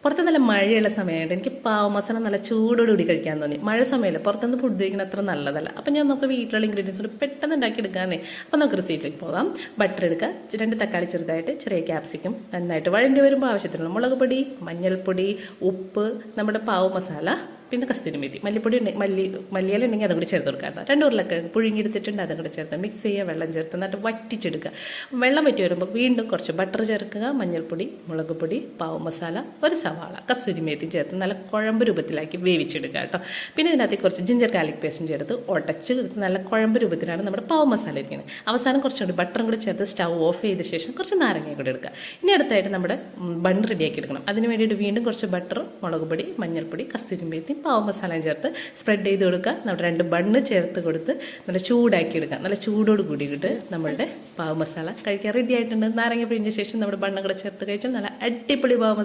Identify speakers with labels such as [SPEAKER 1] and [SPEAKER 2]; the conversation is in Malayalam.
[SPEAKER 1] പുറത്ത് നല്ല മഴയുള്ള സമയമായിട്ട് എനിക്ക് പാവ മസാല നല്ല ചൂടോടുകൂടി കഴിക്കാൻ തോന്നി. മഴ സമയമല്ല, പുറത്തുനിന്ന് ഫുഡ് കഴിക്കുന്ന അത്ര നല്ലതല്ല. അപ്പം ഞാൻ നമുക്ക് വീട്ടിലുള്ള ഇൻഗ്രീഡിയൻസ് പെട്ടെന്ന് ഉണ്ടാക്കി എടുക്കാന്നേ. അപ്പം നമുക്ക് റെസിപ്പിയിലേക്ക് പോകാം. ബട്ടർ എടുക്കുക, 2 തക്കാളി ചെറുതായിട്ട്, ചെറിയ ക്യാപ്സിക്കം നന്നായിട്ട് വഴണ്ടി വരുമ്പോൾ ആവശ്യത്തിനുള്ള മുളക് പൊടി, മഞ്ഞൾപ്പൊടി, ഉപ്പ്, നമ്മുടെ പാവ മസാല, പിന്നെ കസ്തൂരി മേത്തി, മല്ലിപ്പൊടി മല്ലിയില ഉണ്ടെങ്കിൽ അതും കൂടി ചേർത്ത് കൊടുക്കാം. 2 ഉരുളക്കിഴങ്ങ് പുഴുങ്ങിയെടുത്തിട്ടുണ്ട്, അതും കൂടി ചേർത്ത് മിക്സ് ചെയ്യുക, വെള്ളം ചേർത്ത് എന്നിട്ട് വറ്റിച്ചെടുക്കുക. വെള്ളം വറ്റി വരുമ്പോൾ വീണ്ടും കുറച്ച് ബട്ടർ ചേർക്കുക, മഞ്ഞൾപ്പൊടി, മുളക് പൊടി, പാവ മസാല, ഒരു സവാള, കസ്തൂരി മേത്തി ചേർത്ത് നല്ല കുഴമ്പ് രൂപത്തിലാക്കി വേവിച്ചെടുക്കുക കേട്ടോ. പിന്നെ ഇതിനകത്ത് കുറച്ച് ജിഞ്ചർ ഗാർലിക് പേസ്റ്റും ചേർത്ത് ഉടച്ച് നല്ല കുഴമ്പ് രൂപത്തിലാണ് നമ്മുടെ പാവ മസാല ഇരിക്കുന്നത്. അവസാനം കുറച്ചുകൂടി ബട്ടറും കൂടി ചേർത്ത് സ്റ്റൗ ഓഫ് ചെയ്ത ശേഷം കുറച്ച് നാരങ്ങയും കൂടി എടുക്കുക. ഇനി അടുത്തായിട്ട് നമ്മുടെ ബൺ റെഡിയാക്കി എടുക്കണം. അതിന് വേണ്ടിയിട്ട് വീണ്ടും കുറച്ച് ബട്ടറും മുളക് പൊടി, മഞ്ഞൾപ്പൊടി, കസ്തൂരി മേത്തി, പാവ മസാലയും ചേർത്ത് സ്പ്രെഡ് ചെയ്ത് കൊടുക്കുക. നമ്മുടെ 2 ബണ്ണ് ചേർത്ത് കൊടുത്ത് നല്ല ചൂടാക്കി എടുക്കുക. നല്ല ചൂടോട് കൂടിയിട്ട് നമ്മളുടെ പാവ മസാല കഴിക്കാൻ റെഡി ആയിട്ടുണ്ട്. നാരങ്ങ പിഴിഞ്ഞ ശേഷം നമ്മുടെ ബണ്ണ് കൂടെ ചേർത്ത് കഴിച്ചാൽ നല്ല അടിപൊളി പാവ